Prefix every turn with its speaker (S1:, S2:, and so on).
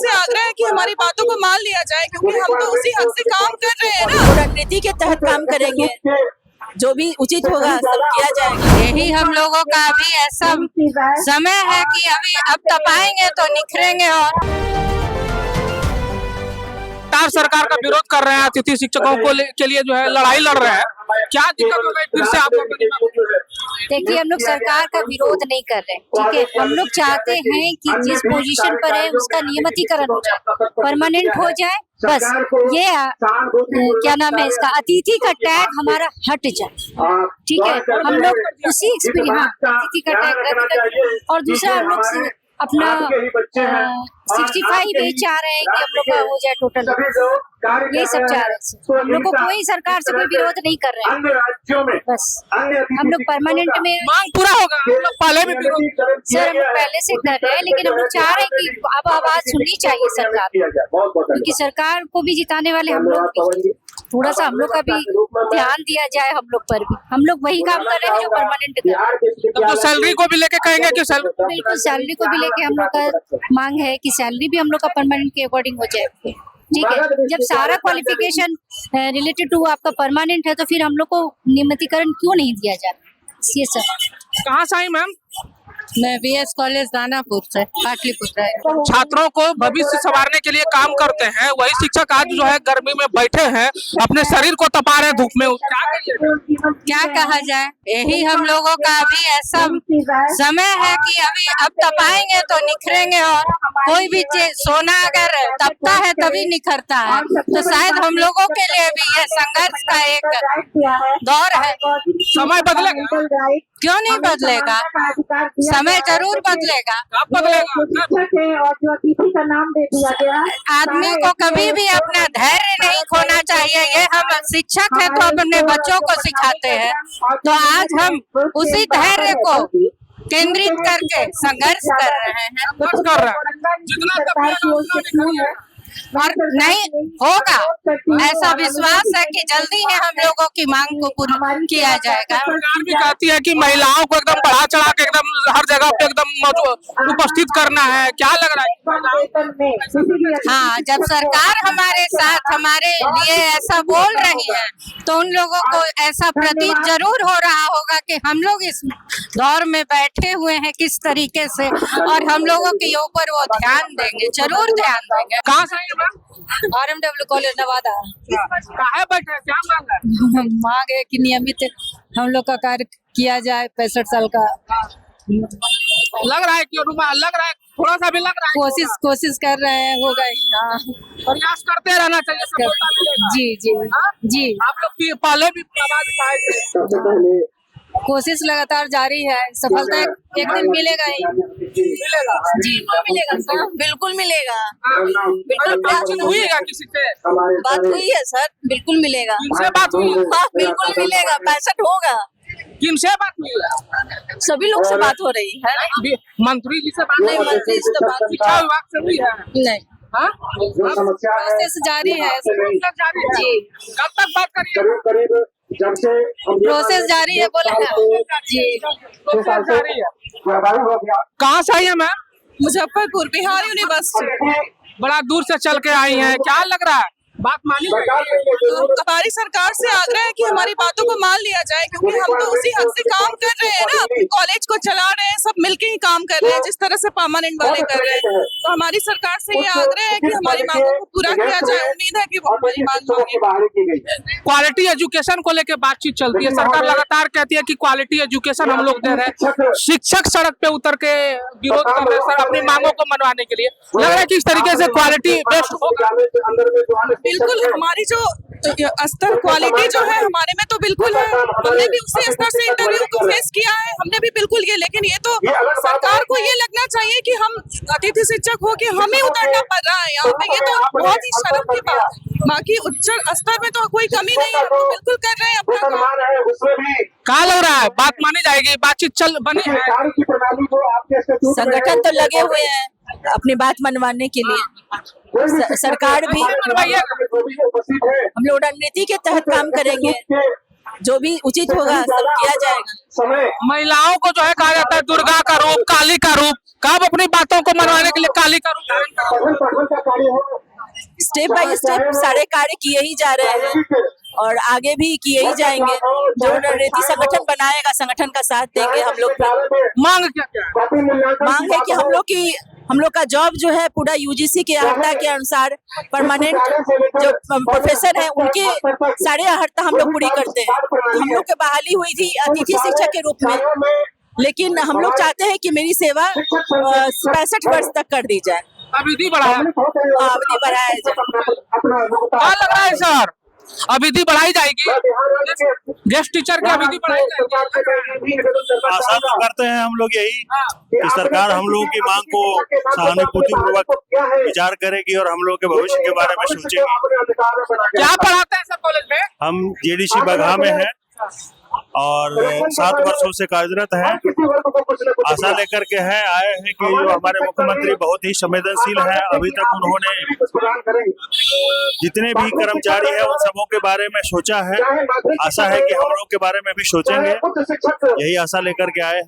S1: से आग्रह है कि हमारी बातों को मान लिया जाए, क्योंकि हम तो उसी हक से काम कर रहे हैं ना।
S2: रणनीति के तहत काम करेंगे, जो भी उचित होगा सब किया जाएगा।
S3: यही हम लोगों का अभी ऐसा समय है कि अभी अब तपाएंगे तो निखरेंगे। और
S4: सरकार का विरोध कर रहे हैं, अतिथि शिक्षकों के लिए जो है लड़ाई लड़ रहे हैं, क्या दिक्कत हो गई फिर से आपको?
S3: देखिए, हम लोग सरकार का विरोध नहीं कर रहे, ठीक है। हम लोग चाहते हैं कि जिस पोजीशन पर है उसका नियमितीकरण हो जाए, परमानेंट हो जाए, बस ये क्या नाम है इसका, अतिथि का टैग हमारा हट जाए, ठीक है। हम लोग उसी एक्सपीरियंस, अतिथि का टैग रद्द कर, और दूसरा हम लोग अपना 65 एज चाह रहे हैं कि हम लोग का हो जाए टोटल, यही सब चाह रहे हैं। हम लोग को कोई सरकार से कोई विरोध नहीं कर रहे हैं, बस हम लोग परमानेंट में
S4: मांग पूरा होगा। पहले भी
S3: सर हम लोग पहले से कर रहे हैं, लेकिन हम लोग चाह रहे हैं कि अब आवाज सुननी चाहिए सरकार, क्योंकि सरकार को भी जिताने वाले हम लोग, थोड़ा सा हम लोग का भी ध्यान दिया जाए हम लोग पर भी। हम लोग वही काम कर रहे हैं जो परमानेंट कर रहे हैं।
S4: तो सैलरी को भी लेके कहेंगे कि
S3: बिल्कुल सैलरी को भी लेके हम लोग का मांग है कि सैलरी भी हम लोग का परमानेंट के अकॉर्डिंग हो जाए, ठीक है। जब सारा क्वालिफिकेशन रिलेटेड टू आपका परमानेंट है तो फिर हम लोग को नियमितीकरण क्यों नहीं दिया जाता? ये सब
S4: कहाँ से आई मैम?
S3: मैं बीएस कॉलेज दानापुर से, पाटलिपुत्र।
S4: छात्रों को भविष्य संवारने के लिए काम करते हैं, वही शिक्षक आज जो है गर्मी में बैठे हैं, अपने शरीर को तपा रहे हैं धूप में।
S3: क्या कहा जाए, यही हम लोगों का अभी ऐसा समय है कि अभी अब तपाएंगे तो निखरेंगे। और कोई भी चीज, सोना अगर तपता है तभी निखरता है, तो शायद हम लोगों के लिए भी ये संघर्ष का एक दौर है।
S4: समय बदलेगा?
S3: क्यों नहीं बदलेगा, समय जरूर बदलेगा।
S4: कब बदलेगा?
S3: आदमी को कभी भी अपना धैर्य नहीं खोना चाहिए, ये हम शिक्षक हैं तो अपने बच्चों को सिखाते हैं। तो आज हम उसी धैर्य को केंद्रित करके संघर्ष कर रहे हैं,
S4: जितना
S3: और नहीं होगा ऐसा विश्वास है कि जल्दी ही हम लोगों की मांग को पूरा किया जाएगा।
S4: सरकार भी कहती है कि महिलाओं को एकदम बढ़ा चढ़ा के एकदम हर जगह पे एकदम उपस्थित करना है, क्या लग रहा है?
S3: हाँ, जब सरकार हमारे साथ हमारे लिए ऐसा बोल रही है तो उन लोगों को ऐसा प्रतीत जरूर हो रहा होगा कि हम लोग इस दौर में बैठे हुए हैं किस तरीके से, और हम लोगों के ऊपर वो ध्यान देंगे, जरूर ध्यान देंगे।
S4: कहाँ से आई मैम?
S3: RMW college Nawada.
S4: कहाँ बैठे, क्या मांग है?
S3: मांग है कि नियमित हम लोग का कार्य किया जाए। 65 साल का
S4: लग रहा है कि लग रहा है, थोड़ा सा भी लग रहा है।
S3: कोशिश कर रहे हैं, हो गए। हाँ,
S4: प्रयास करते रहना चाहिए, सफलता मिलेगा।
S3: जी जी।
S4: आप लोग पहले भी आवाज उठाए थे।
S3: कोशिश लगातार जारी है, सफलता एक दिन मिलेगा ही।
S4: मिलेगा
S3: जी मिलेगा सर, बिल्कुल मिलेगा।
S4: बिल्कुल बातचीत हुई है किसी से?
S2: बात हुई है सर, बिल्कुल मिलेगा।
S4: किनसे बात हुई है?
S2: हाँ बिल्कुल मिलेगा, 65 होगा।
S4: किनसे बात हुई है?
S2: सभी लोग से बात हो रही है।
S4: मंत्री जी से बात
S2: नहीं, मंत्री से तो बात
S4: शिक्षा विभाग से हुई है?
S2: नहीं।
S4: हाँ?
S3: प्रोसेस जारी है
S4: जी। कब तक बात करिए?
S3: प्रोसेस जारी है, बोला है जी।
S4: प्रोसेस जारी है। कहाँ से आई है मैम?
S1: मुजफ्फरपुर, बिहार यूनिवर्सिटी।
S4: बड़ा दूर से चल के आई हैं, क्या लग रहा है? बात मानी जाएगी?
S1: तो हमारी सरकार से आग्रह है कि हमारी बातों को मान लिया जाए, क्योंकि हम तो उसी हक से काम कर रहे हैं ना। कॉलेज को चला रहे हैं, सब मिलके ही काम कर रहे हैं, जिस तरह से परमानेंट वाले कर रहे हैं। तो हमारी सरकार से ये आग्रह है कि हमारी मांगों को पूरा किया जाए। उम्मीद है कि वो हमारी मांग मांगे।
S4: क्वालिटी एजुकेशन को लेकर बातचीत चलती है, सरकार लगातार कहती है कि क्वालिटी एजुकेशन हम लोग दे रहे हैं। शिक्षक सड़क पे उतर के विरोध कर रहे हैं सर अपनी मांगों को मनवाने के लिए। लग रहा है कि इस तरीके से क्वालिटी बेस्ट होगा।
S1: बिल्कुल, हमारी जो स्तर क्वालिटी जो है हमारे में तो बिल्कुल है। हमने भी उसी स्तर से इंटरव्यू को फेस किया है, हमने भी बिल्कुल ये। लेकिन ये तो सरकार को ये लगना चाहिए कि हम अतिथि शिक्षक हो के हमें उतरना पड़ रहा है यहाँ पे, ये तो बहुत ही शर्म की बात है। बाकी उच्च स्तर में तो कोई कमी नहीं है, हम बिल्कुल कर रहे हैं अपना काम।
S4: कहाँ लग रहा है बात मानी जाएगी? बातचीत चल बनी है,
S2: संगठन तो लगे हुए हैं अपनी बात मनवाने के लिए। सरकार भी, हम लोग रणनीति के तहत काम करेंगे, जो भी उचित होगा सब किया जाएगा।
S4: महिलाओं को जो है कहा जाता है दुर्गा का रूप, काली का रूप, कब अपनी बातों को मनवाने के लिए काली का रूप धारण करोगे?
S2: स्टेप बाय स्टेप सारे कार्य किए ही जा रहे हैं और आगे भी किए ही जाएंगे। जो रणनीति संगठन बनाएगा, संगठन का साथ देंगे हम लोग।
S4: मांग क्या क्या है?
S2: मांग है कि हम लोग का जॉब जो है पूरा यूजीसी के अहर्ता के अनुसार परमानेंट जो प्रोफेसर हैं उनके सारे अहर्ता हम लोग पूरी करते हैं। हम लोग की बहाली हुई थी अतिथि शिक्षक के रूप में, लेकिन हम लोग चाहते हैं कि मेरी सेवा 65 वर्ष तक कर दी जाए,
S4: अवधि बढ़ाया।
S2: अवधि बढ़ाया जाए।
S4: क्या लग रहा है सर, अवधि बढ़ाई जाएगी? गेस्ट टीचर की अवधि बढ़ाई जाएगी?
S5: आशा तो करते हैं हम लोग यही कि सरकार हम लोगों की मांग को सहानुभूति पूर्वक विचार करेगी और हम लोग के भविष्य के बारे में सोचेगी।
S4: क्या पढ़ाते हैं सर कॉलेज में?
S5: हम जेडीसी बगहा में हैं और 7 वर्षों से कार्यरत हैं। आशा लेकर के आए हैं कि जो हमारे मुख्यमंत्री बहुत ही संवेदनशील हैं, अभी तक उन्होंने जितने भी कर्मचारी हैं उन सबों के बारे में सोचा है। आशा है कि हम लोग के बारे में भी सोचेंगे, यही आशा लेकर के आए हैं।